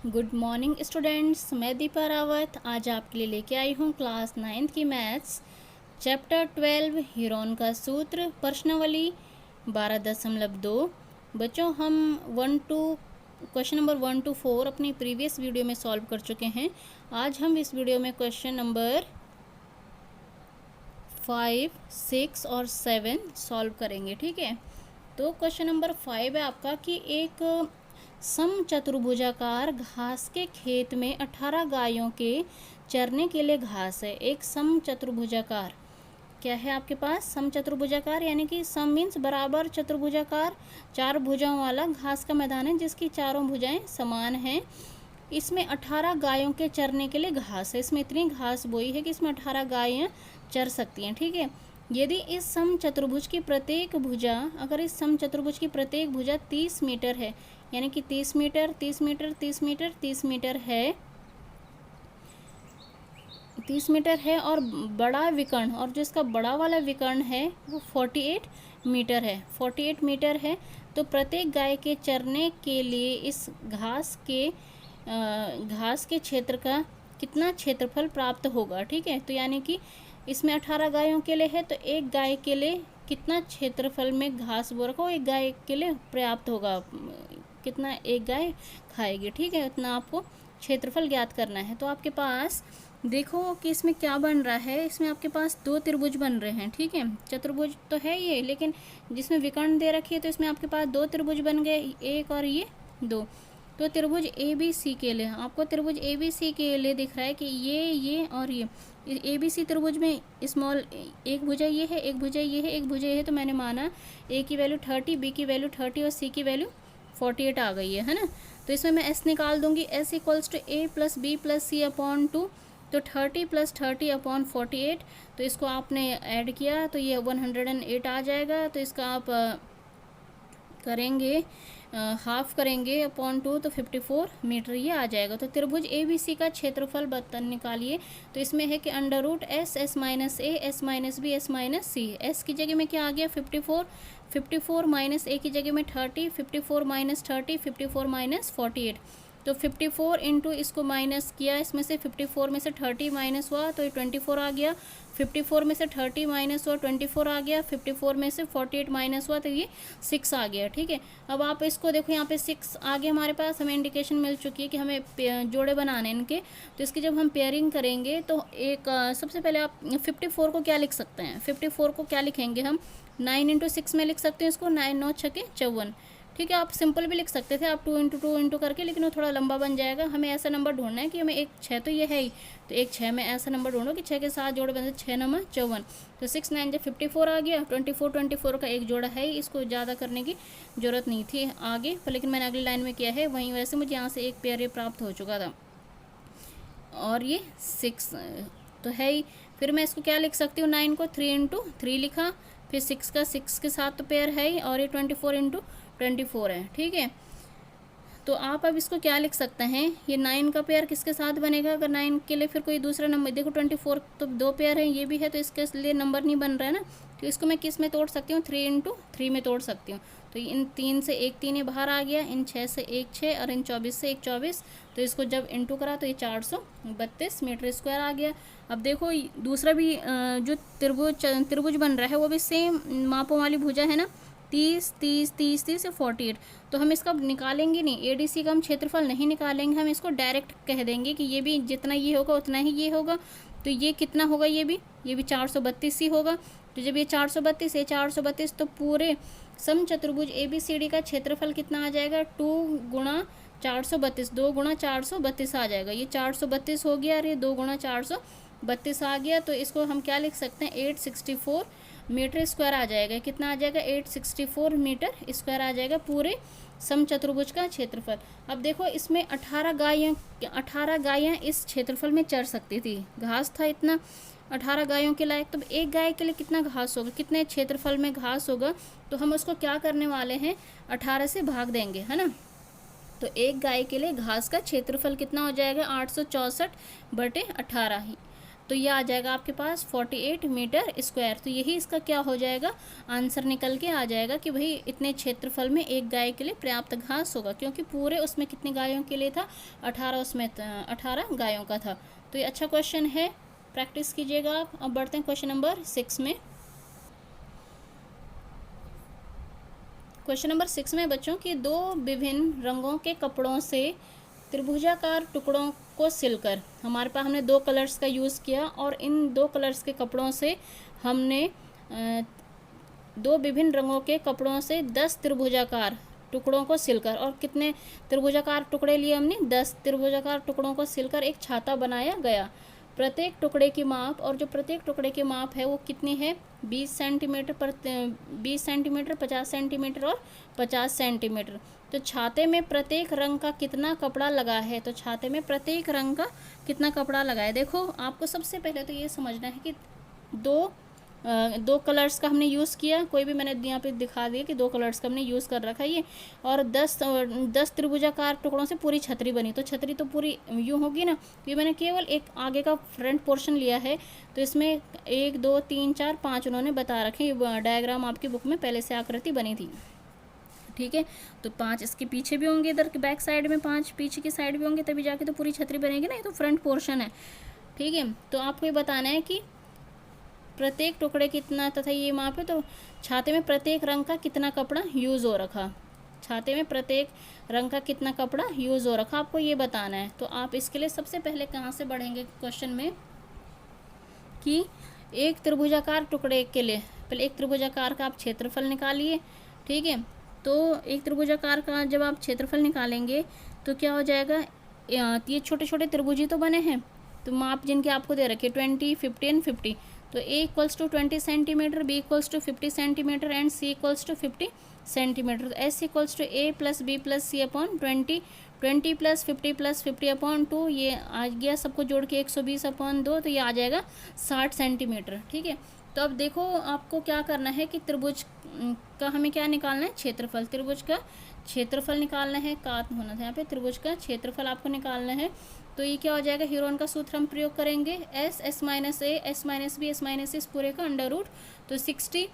Good morning students, मैं दीपा रावत आज आपके लिए लेके आई हूँ क्लास 9th की मैथ्स चैप्टर 12 हीरोन का सूत्र प्रश्नावली 12.2। बच्चों, हम 1 टू क्वेश्चन नंबर 1 to 4 अपनी प्रीवियस वीडियो में सॉल्व कर चुके हैं। आज हम इस वीडियो में क्वेश्चन नंबर 5, 6 और 7 सॉल्व करेंगे। ठीक है, तो क्वेश्चन नंबर 5 है आपका कि एक समचतुर्भुजाकार घास के खेत में 18 गायों के चरने के लिए घास है। एक समचतुर्भुजाकार क्या है आपके पास? समचतुर्भुजाकार यानी कि सम मीन्स बराबर, चतुर्भुजाकार चार भुजाओं वाला घास का मैदान है जिसकी चारों भुजाएं समान हैं। इसमें 18 गायों के चरने के लिए घास है। इसमें इतनी घास बोई है कि इसमें 18 गायें चर सकती हैं। ठीक है, यदि इस समचतुर्भुज की प्रत्येक भुजा अगर इस समचतुर्भुज की प्रत्येक भुजा 30 मीटर है, यानी कि 30 मीटर 30 मीटर 30 मीटर 30 मीटर है 30 मीटर है और बड़ा विकर्ण, और जो इसका बड़ा वाला विकर्ण है वो 48 मीटर है 48 मीटर है, तो प्रत्येक गाय के चरने के लिए इस घास के क्षेत्र का कितना क्षेत्रफल प्राप्त होगा। ठीक है, तो यानी कि इसमें 18 गायों के लिए है, तो एक गाय के लिए कितना क्षेत्रफल में घास बो रखा हो, एक गाय के लिए पर्याप्त होगा, कितना एक गाय खाएगी। ठीक है, उतना आपको क्षेत्रफल ज्ञात करना है। तो आपके पास देखो कि इसमें क्या बन रहा है। इसमें आपके पास दो त्रिभुज बन रहे हैं। ठीक है, चतुर्भुज तो है ये, लेकिन जिसमें विकर्ण दे रखी है तो इसमें आपके पास दो त्रिभुज बन गए, एक और ये दो। तो त्रिभुज ए बी सी के लिए आपको त्रिभुज ए बी सी के लिए दिख रहा है कि ये और ये ए बी सी त्रिभुज में स्मॉल एक भुजा ये है, एक भुजा ये है, एक भुजा ये है, तो मैंने माना ए की वैल्यू 30, बी की वैल्यू 30 और सी की वैल्यू 48 आ गई है ना। तो इसमें मैं एस निकाल दूंगी, S equals to A plus B plus C upon 2, तो 30 प्लस 30 अपॉन 48, तो इसको आपने ऐड किया तो ये 108 आ जाएगा। तो इसका आप करेंगे हाफ करेंगे अपॉन 2, तो 54 मीटर ये आ जाएगा। तो त्रिभुज ए बी सी का क्षेत्रफल बर्तन निकालिए। तो इसमें है कि under root S, S minus A, S minus B, S minus C. S की जगह में क्या आ गया 54, 54 माइनस ए की जगह में 30, 54 माइनस 30, 54 माइनस 48। तो 54 इंटू इसको माइनस किया, इसमें से 54 में से 30 माइनस हुआ तो ये 24 आ गया। 54 में से 30 माइनस हुआ 24 आ गया। 54 में से 48 माइनस हुआ तो ये 6 आ गया। ठीक है, अब आप इसको देखो, यहाँ पे 6 आगे हमारे पास हमें इंडिकेशन मिल चुकी है कि हमें जोड़े बनाने इनके। तो इसकी जब हम पेयरिंग करेंगे तो एक सबसे पहले आप 54 को क्या लिख सकते हैं? 54 को क्या लिखेंगे हम? 9 इंटू 6 में लिख सकते हैं इसको, 9 9 छके 54। ठीक है, आप सिंपल भी लिख सकते थे आप 2 इंटू 2 इंटू करके, लेकिन वो थोड़ा लंबा बन जाएगा। हमें ऐसा नंबर ढूंढना है कि हमें एक 6 तो ये है ही, तो एक 6 में ऐसा नंबर ढूंढो कि 6 के साथ जोड़े बनते 6 9 54। तो 6 9 जब 54 आ गया, 24 का एक जोड़ा है ही, इसको ज़्यादा करने की ज़रूरत नहीं थी आगे पर, लेकिन मैंने अगली लाइन में किया है वहीं। वैसे मुझे यहाँ से एक पेयर प्राप्त हो चुका था और ये 6 तो है ही। फिर मैं इसको क्या लिख सकती हूँ? 9 को 3 इंटू 3 लिखा, फिर 6 का 6 के साथ तो पेयर है ही, और ये 24 इंटू 24 है। ठीक है, तो आप अब इसको क्या लिख सकते हैं? ये 9 का पेयर किसके साथ बनेगा? अगर 9 के लिए फिर कोई दूसरा नंबर देखो, 24 तो दो पेयर है, ये भी है, तो इसके लिए नंबर नहीं बन रहा है ना। तो इसको मैं किस में तोड़ सकती हूँ? 3 इंटू 3 में तोड़ सकती हूँ। तो इन 3 से एक 3 ये बाहर आ गया, इन 6 से एक 6 और इन 24 से एक 24। तो इसको जब इंटू करा तो ये 432 मीटर स्क्वायर आ गया। अब देखो दूसरा भी जो त्रिभुज बन रहा है वो भी सेम मापों वाली भुजा है ना, 30 30 30 30 से 48। तो हम इसका ही नहीं, एडीसी का हम क्षेत्रफल नहीं निकालेंगे, हम इसको डायरेक्ट कह देंगे कि ये भी जितना ये होगा उतना ही ये होगा। तो ये कितना होगा? ये भी 432 ही होगा। तो जब ये 432 तो पूरे समचतुर्भुज ABCD का क्षेत्रफल कितना आ जाएगा? 2 गुणा 432, 2 गुणा 432 आ जाएगा। ये 432 हो गया और ये 2 गुणा 432 आ गया। तो इसको हम क्या लिख सकते हैं? 864 मीटर स्क्वायर आ जाएगा। कितना आ जाएगा? 864 मीटर स्क्वायर आ जाएगा पूरे समचतुर्भुज का क्षेत्रफल। अब देखो इसमें 18 गायें इस क्षेत्रफल में चर सकती थी, घास था इतना 18 गायों के लायक। तो एक गाय के लिए कितना घास होगा, कितने क्षेत्रफल में घास होगा? तो हम उसको क्या करने वाले हैं? 18 से भाग देंगे, है ना। तो एक गाय के लिए घास का क्षेत्रफल कितना हो जाएगा? 864/18 ही। तो ये आ जाएगा आपके पास 48 मीटर स्क्वायर। तो यही इसका क्या हो जाएगा, आंसर निकल के आ जाएगा कि भाई इतने क्षेत्रफल में एक गाय के लिए पर्याप्त घास होगा, क्योंकि पूरे उसमें कितनी गायों के लिए था, 18, उसमें 18 गायों का था। तो ये अच्छा क्वेश्चन है, प्रैक्टिस कीजिएगा आप। अब बढ़ते हैं क्वेश्चन नंबर 6 में। क्वेश्चन नंबर 6 में बच्चों की दो विभिन्न रंगों के कपड़ों से त्रिभुजाकार टुकड़ों को सिलकर, हमारे पास हमने दो कलर्स का यूज़ किया और इन दो कलर्स के कपड़ों से हमने दो विभिन्न रंगों के कपड़ों से 10 त्रिभुजाकार टुकड़ों को सिलकर, और कितने त्रिभुजाकार टुकड़े लिए हमने, 10 त्रिभुजाकार टुकड़ों को सिलकर एक छाता बनाया गया। प्रत्येक टुकड़े की माप, और जो प्रत्येक टुकड़े की माप है वो कितनी है, 20 सेंटीमीटर, 50 सेंटीमीटर और 50 सेंटीमीटर। तो छाते में प्रत्येक रंग का कितना कपड़ा लगा है, तो छाते में प्रत्येक रंग का कितना कपड़ा लगा है। देखो आपको सबसे पहले तो ये समझना है कि दो कलर्स का हमने यूज़ किया, कोई भी मैंने यहाँ पे दिखा दिया कि दो कलर्स का हमने यूज़ कर रखा है ये, और 10 त्रिभुजाकार टुकड़ों से पूरी छतरी बनी। तो छतरी तो पूरी यूँ होगी ना, तो ये मैंने केवल एक आगे का फ्रंट पोर्शन लिया है। तो इसमें 1 2 3 4 5 उन्होंने बता रखे, डायग्राम आपकी बुक में पहले से आकृति बनी थी, ठीक है। तो 5 इसके पीछे भी होंगे, इधर बैक साइड में 5 पीछे की साइड भी होंगे, तभी जाके तो पूरी छतरी बनेगी ना, ये तो फ्रंट पोर्शन है, ठीक है। तो आपको ये बताना है कि प्रत्येक टुकड़े कितना तथा ये माप है, तो छाते में प्रत्येक रंग का कितना कपड़ा यूज़ हो रखा, छाते में प्रत्येक रंग का कितना कपड़ा यूज़ हो रखा, आपको ये बताना है। तो आप इसके लिए सबसे पहले कहाँ से बढ़ेंगे क्वेश्चन में, कि एक त्रिभुजाकार टुकड़े के लिए पहले एक त्रिभुजाकार का आप क्षेत्रफल निकालिए, ठीक है। तो एक त्रिभुजाकार का जब आप क्षेत्रफल निकालेंगे तो क्या हो जाएगा, ये छोटे छोटे त्रिभुज ही तो बने हैं, तो माप जिनके आपको दे रखे 20, 50 एंड 50। तो A equals to 20 centimetre, B equals to 50 centimetre and C equals to 50 centimetre. तो S equals to A plus B plus C upon 20, 20 plus 50 upon 2, ये आ गया सबको जोड़ के 120 अपॉन 2, तो ये आ जाएगा 60 सेंटीमीटर, ठीक है। तो अब देखो आपको क्या करना है कि त्रिभुज का हमें क्या निकालना है, क्षेत्रफल, त्रिभुज का क्षेत्रफल निकालना है, का होना था यहाँ पे, त्रिभुज का क्षेत्रफल आपको निकालना है। तो ये क्या हो जाएगा, ह्यूरोन का सूत्र हम प्रयोग करेंगे, S minus A, S minus B, S minus C, इस पूरे का अंडर रूट। तो 60,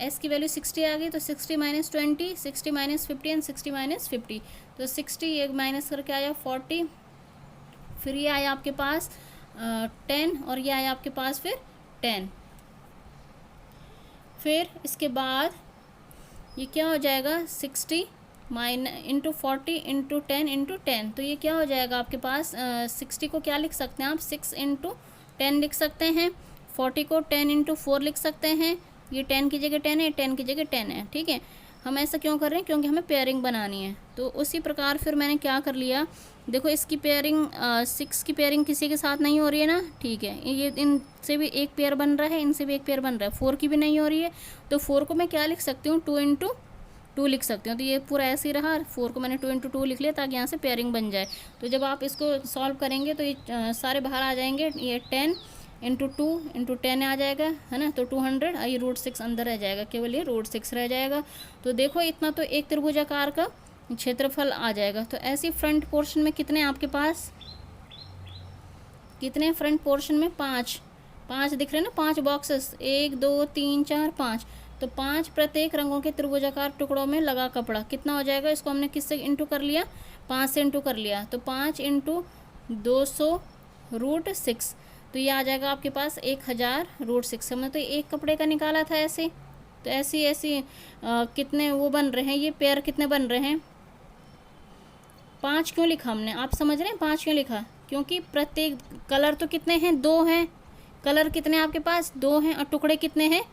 S की वैल्यू 60 आ गई, तो 60 माइनस 20, 60 माइनस 50 एंड 60 माइनस 50। तो 60 ये माइनस करके आया 40, फिर ये आया आपके पास 10, और ये आया आपके पास फिर 10। फिर इसके बाद ये क्या हो जाएगा, 60 इंटू 40 इंटू 10 इंटू 10। तो ये क्या हो जाएगा आपके पास, 60 को क्या लिख सकते हैं आप, 6 इंटू 10 लिख सकते हैं, 40 को 10 इंटू 4 लिख सकते हैं, ये 10 की जगह 10 है, 10 की जगह 10 है, ठीक है। हम ऐसा क्यों कर रहे हैं, क्योंकि हमें पेयरिंग बनानी है। तो उसी प्रकार फिर मैंने क्या कर लिया, देखो इसकी पेयरिंग 6 की पेयरिंग किसी के साथ नहीं हो रही है ना, ठीक है, ये इनसे भी एक पेयर बन रहा है, इनसे भी एक पेयर बन रहा है, 4 की भी नहीं हो रही है। तो 4 को मैं क्या लिख सकती हूँ, 2 इंटू 2 लिख सकती हूँ। तो ये पूरा ऐसे ही रहा, 4 को मैंने 2 इंटू 2 लिख लिया ताकि यहाँ से पेयरिंग बन जाए। तो जब आप इसको सॉल्व करेंगे तो ये सारे बाहर आ जाएंगे, ये 10 इंटू 2 इंटू 10 आ जाएगा, है ना, तो 200, ये √6 अंदर रह जाएगा, केवल ये √6 रह जाएगा। तो देखो इतना तो एक त्रिभुजाकार का क्षेत्रफल आ जाएगा। तो ऐसी फ्रंट पोर्शन में कितने आपके पास, कितने फ्रंट पोर्शन में, 5 दिख रहे हैं ना, 5 बॉक्सेस, 1 2 3 4 5। तो 5 प्रत्येक रंगों के त्रिभुजाकार टुकड़ों में लगा कपड़ा कितना हो जाएगा, इसको हमने किससे इंटू कर लिया, 5 से इंटू कर लिया। तो 5 इंटू 200 √6, तो ये आ जाएगा आपके पास 1000 √6। हमने तो एक कपड़े का निकाला था ऐसे। तो ऐसी कितने वो बन रहे हैं, ये पेयर कितने बन रहे हैं, 5 क्यों लिखा हमने, आप समझ रहे हैं 5 क्यों लिखा, क्योंकि प्रत्येक कलर तो कितने हैं, 2 हैं, कलर कितने आपके पास 2 हैं, और टुकड़े कितने हैं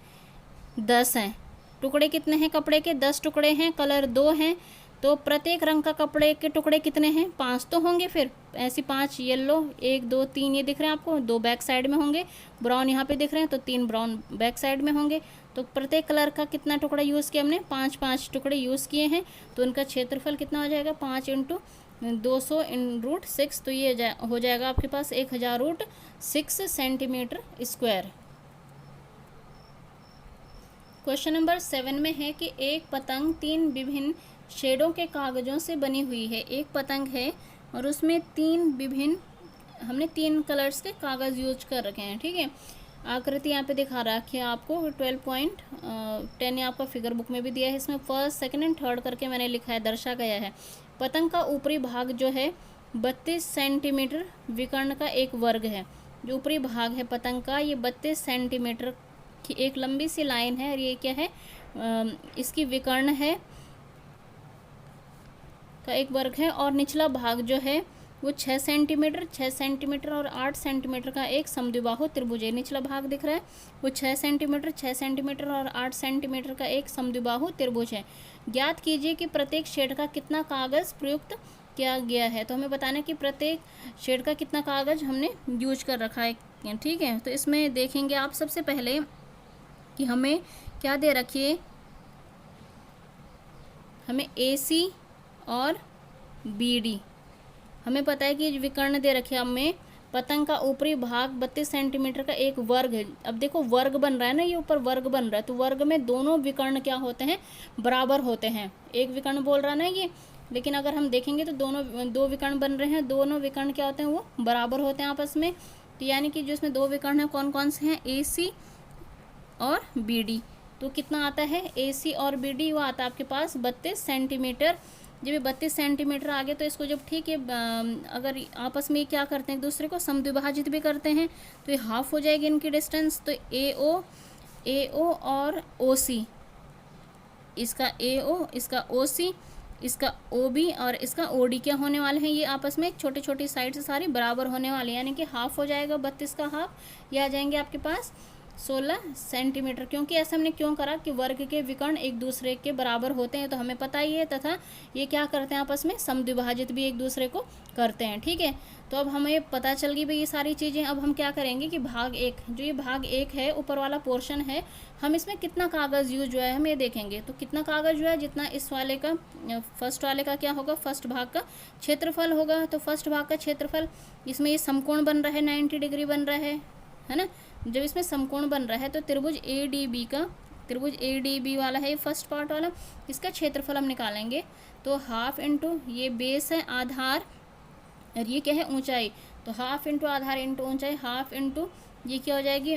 10 हैं। टुकड़े कितने हैं कपड़े के, 10 टुकड़े हैं, कलर 2 हैं। तो प्रत्येक रंग का कपड़े के टुकड़े कितने हैं, 5 तो होंगे। फिर ऐसी 5 येलो, 1 2 3 ये दिख रहे हैं आपको, 2 बैक साइड में होंगे, ब्राउन यहाँ पे दिख रहे हैं, तो 3 ब्राउन बैक साइड में होंगे। तो प्रत्येक कलर का कितना टुकड़ा यूज़ किया हमने, 5 टुकड़े यूज़ किए हैं। तो उनका क्षेत्रफल कितना हो जाएगा, 5 इंटू 200 √6। तो ये हो जाएगा आपके पास 1000 √6 सेंटीमीटर स्क्वायर। क्वेश्चन नंबर 7 में है कि एक पतंग 3 विभिन्न शेडों के कागज़ों से बनी हुई है। एक पतंग है और उसमें 3 विभिन्न हमने 3 कलर्स के कागज़ यूज कर रखे हैं, ठीक है। आकृति यहाँ पे दिखा रखी है आपको 12.10, ये आपका फिगर बुक में भी दिया है। इसमें फर्स्ट, सेकंड एंड थर्ड करके मैंने लिखा है, दर्शा गया है। पतंग का ऊपरी भाग जो है 32 सेंटीमीटर विकर्ण का एक वर्ग है। जो ऊपरी भाग है पतंग का, ये 32 सेंटीमीटर की एक लंबी सी लाइन है, और ये क्या है, इसकी विकर्ण है का एक वर्ग है। और निचला भाग जो है वो 6 सेंटीमीटर और 8 सेंटीमीटर का एक समद्विबाहु त्रिभुज है। निचला भाग दिख रहा है वो 6 सेंटीमीटर और 8 सेंटीमीटर का एक समद्विबाहु त्रिभुज है। ज्ञात कीजिए कि प्रत्येक शेड का कितना कागज़ प्रयुक्त किया गया है। तो हमें बताना है कि प्रत्येक शेड का कितना कागज़ हमने यूज कर रखा है, ठीक है। तो इसमें देखेंगे आप सबसे पहले कि हमें क्या दे रखी है, हमें AC और BD, हमें पता है कि विकर्ण दे रखे हैं हमें। पतंग का ऊपरी भाग 32 सेंटीमीटर का एक वर्ग है। अब देखो वर्ग बन रहा है ना, ये ऊपर वर्ग बन रहा है, तो वर्ग में दोनों विकर्ण क्या होते हैं, बराबर होते हैं। एक विकर्ण बोल रहा है ना ये, लेकिन अगर हम देखेंगे तो दो विकर्ण बन रहे हैं, दोनों विकर्ण क्या होते हैं, वो बराबर होते हैं आपस में। तो यानी कि जो इसमें दो विकर्ण हैं कौन कौन से हैं, AC और BD। तो कितना आता है AC और BD, वो आता है आपके पास 32 सेंटीमीटर। जब ये 32 सेंटीमीटर आ गए तो इसको जब, ठीक है, अगर आपस में क्या करते हैं, एक दूसरे को समद्विभाजित भी करते हैं, तो ये हाफ हो जाएगी इनकी डिस्टेंस। तो AO और OC, इसका AO, इसका OC, इसका OB और इसका OD क्या होने वाले हैं, ये आपस में छोटी छोटी साइड से सारी बराबर होने वाली है। यानी कि हाफ हो जाएगा 32 का हाफ, ये आ जाएंगे आपके पास 16 सेंटीमीटर। क्योंकि ऐसा हमने क्यों करा कि वर्ग के विकर्ण एक दूसरे के बराबर होते हैं, तो हमें पता ही है, तथा ये क्या करते हैं आपस में, समद्विभाजित भी एक दूसरे को करते हैं, ठीक है। तो अब हमें पता चल गई भाई ये सारी चीज़ें। अब हम क्या करेंगे कि भाग 1, जो ये भाग 1 है, ऊपर वाला पोर्शन है, हम इसमें कितना कागज़ यूज हुआ है हम ये देखेंगे। तो कितना कागज़ हुआ है, जितना इस वाले का, फर्स्ट वाले का क्या होगा, फर्स्ट भाग का क्षेत्रफल होगा। तो फर्स्ट भाग का क्षेत्रफल, इसमें ये समकोण बन रहा है, 90 डिग्री बन रहा है ना। जब इसमें समकोण बन रहा है तो त्रिभुज ADB वाला है, फर्स्ट पार्ट वाला, इसका क्षेत्रफल हम निकालेंगे। तो हाफ इंटू ये बेस है, आधार, और ये क्या है, ऊंचाई। तो हाफ इंटू आधार इंटू ऊंचाई, हाफ इंटू ये क्या हो जाएगी,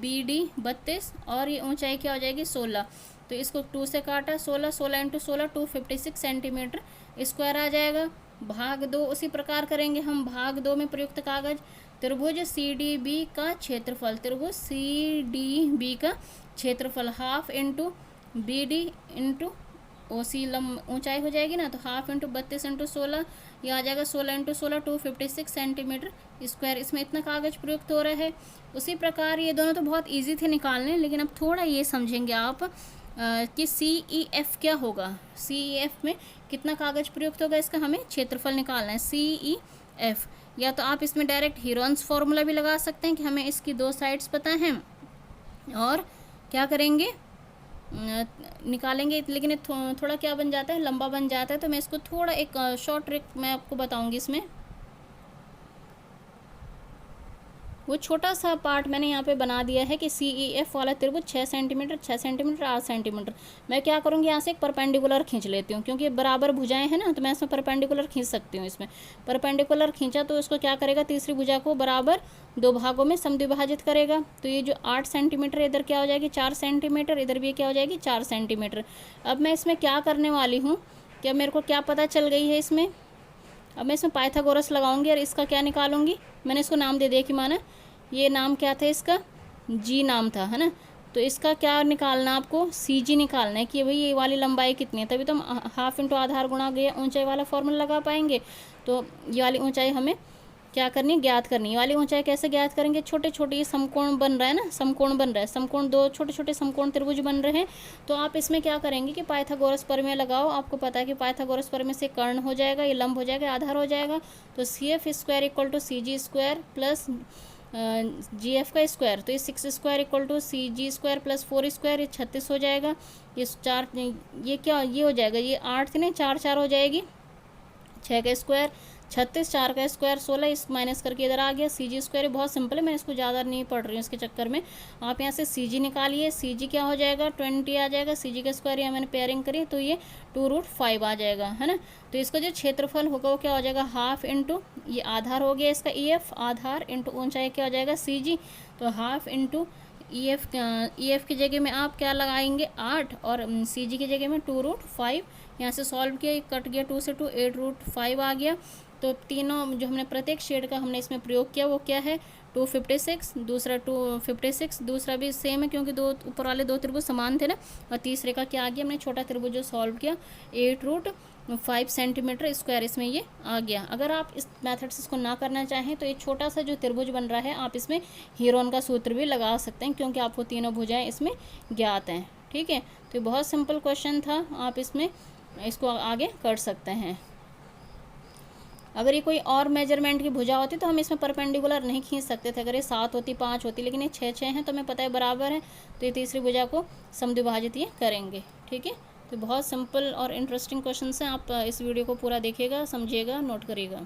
BD 32, और ये ऊंचाई क्या हो जाएगी 16। तो इसको 2 से काटा, 16 इंटू 16 256 सेंटीमीटर स्क्वायर आ जाएगा। भाग 2 उसी प्रकार करेंगे हम। भाग 2 में प्रयुक्त कागज, त्रिभुज CDB का क्षेत्रफल, त्रिभुज CDB का क्षेत्रफल half into BD into OC ऊंचाई हो जाएगी ना। तो हाफ इंटू 32 इंटू 16, ये आ जाएगा 16 इंटू 16 256 सेंटीमीटर स्क्वायर। इसमें इतना कागज प्रयुक्त हो रहा है। उसी प्रकार ये दोनों तो बहुत इजी थे निकालने, लेकिन अब थोड़ा ये समझेंगे आप कि CEF क्या होगा। CEF में कितना कागज प्रयुक्त होगा, इसका हमें क्षेत्रफल निकालना है। CEF, या तो आप इसमें डायरेक्ट हीरोन्स फॉर्मूला भी लगा सकते हैं कि हमें इसकी 2 साइड्स पता हैं, और क्या करेंगे, निकालेंगे। लेकिन थोड़ा क्या बन जाता है, लंबा बन जाता है। तो मैं इसको थोड़ा एक शॉर्ट ट्रिक मैं आपको बताऊंगी। इसमें वो छोटा सा पार्ट मैंने यहाँ पे बना दिया है कि CEF वाला त्रिभुज 6 सेंटीमीटर 8 सेंटीमीटर। मैं क्या करूँगी, यहाँ से एक परपेंडिकुलर खींच लेती हूँ, क्योंकि बराबर भुजाएं हैं ना, तो मैं इसमें परपेंडिकुलर खींच सकती हूँ। इसमें परपेंडिकुलर खींचा तो उसको क्या करेगा, तीसरी भुजा को बराबर 2 भागों में समद्विभाजित करेगा। तो ये जो 8 सेंटीमीटर इधर क्या हो जाएगी 4 सेंटीमीटर, इधर भी क्या हो जाएगी 4 सेंटीमीटर। अब मैं इसमें क्या करने वाली हूँ, क्या मेरे को क्या पता चल गई है इसमें। अब मैं इसमें पाइथागोरस लगाऊंगी और इसका क्या निकालूंगी, मैंने इसको नाम दे दिया कि माना ये नाम क्या था, इसका G नाम था, है ना। तो इसका क्या निकालना, आपको CG निकालना है कि भाई ये वाली लंबाई कितनी है, तभी तो हम हाफ इंटू आधार गुणा गया ऊंचाई वाला फॉर्मूला लगा पाएंगे। तो ये वाली ऊंचाई हमें क्या करनी है, ज्ञात करनी है। ये वाली ऊंचाई कैसे ज्ञात करेंगे, छोटे छोटे ये समकोण बन रहा है ना, समकोण बन रहा है, समकोण 2 छोटे छोटे समकोण त्रिभुज बन रहे हैं। तो आप इसमें क्या करेंगे कि पाइथागोरस प्रमेय लगाओ। आपको पता है कि पाइथागोरस प्रमेय से कर्ण हो जाएगा, ये लंब हो जाएगा, आधार हो जाएगा। तो CF square equal to CG square plus GF का स्क्वायर। तो ये 6 square equal to CG square plus 4 square, ये 36 हो जाएगा। ये 4, ये क्या, ये हो जाएगा, ये 8 से नहीं 4 4 हो जाएगी 6 का स्क्वायर 36, 4 का स्क्वायर 16, इस माइनस करके इधर आ गया। सी जी स्क्वायर बहुत सिंपल है, मैं इसको ज़्यादा नहीं पढ़ रही हूँ इसके चक्कर में। आप यहाँ से सी जी निकालिए, सी जी क्या हो जाएगा 20 आ जाएगा। सी जी का स्क्वायर यहाँ मैंने पेयरिंग करी तो ये 2√5 आ जाएगा, है ना। तो इसका जो क्षेत्रफल होगा वो क्या हो जाएगा, हाफ इंटू ये आधार हो गया इसका ई एफ, आधार इंटू ऊंचाई क्या हो जाएगा सी जी, तो हाफ इंटू ई एफ की जगह में आप क्या लगाएंगे 8 और सी जी की जगह में 2√5। यहाँ से सॉल्व किया, कट गया 2 से 2, 8√5 आ गया। तो तीनों जो हमने प्रत्येक शेड का हमने इसमें प्रयोग किया वो क्या है 256, दूसरा 256, दूसरा भी सेम है क्योंकि दो ऊपर वाले दो त्रिभुज समान थे ना। और तीसरे का क्या आ गया, हमने छोटा त्रिभुज जो सॉल्व किया 8√5 सेंटीमीटर स्क्वायर इसमें ये आ गया। अगर आप इस मेथड से इसको ना करना चाहें तो ये छोटा सा जो त्रिभुज बन रहा है आप इसमें हीरोन का सूत्र भी लगा सकते हैं क्योंकि आपको तीनों भुजाएं इसमें ज्ञात हैं। ठीक है, तो बहुत सिंपल क्वेश्चन था, आप इसमें इसको आगे कर सकते हैं। अगर ये कोई और मेजरमेंट की भुजा होती तो हम इसमें परपेंडिकुलर नहीं खींच सकते थे, अगर ये 7 होती 5 होती, लेकिन ये 6 6 हैं तो हमें पता है बराबर है, तो ये तीसरी भुजा को समद्विभाजित ये करेंगे। ठीक है, तो बहुत सिंपल और इंटरेस्टिंग क्वेश्चन हैं, आप इस वीडियो को पूरा देखिएगा, समझिएगा, नोट करिएगा।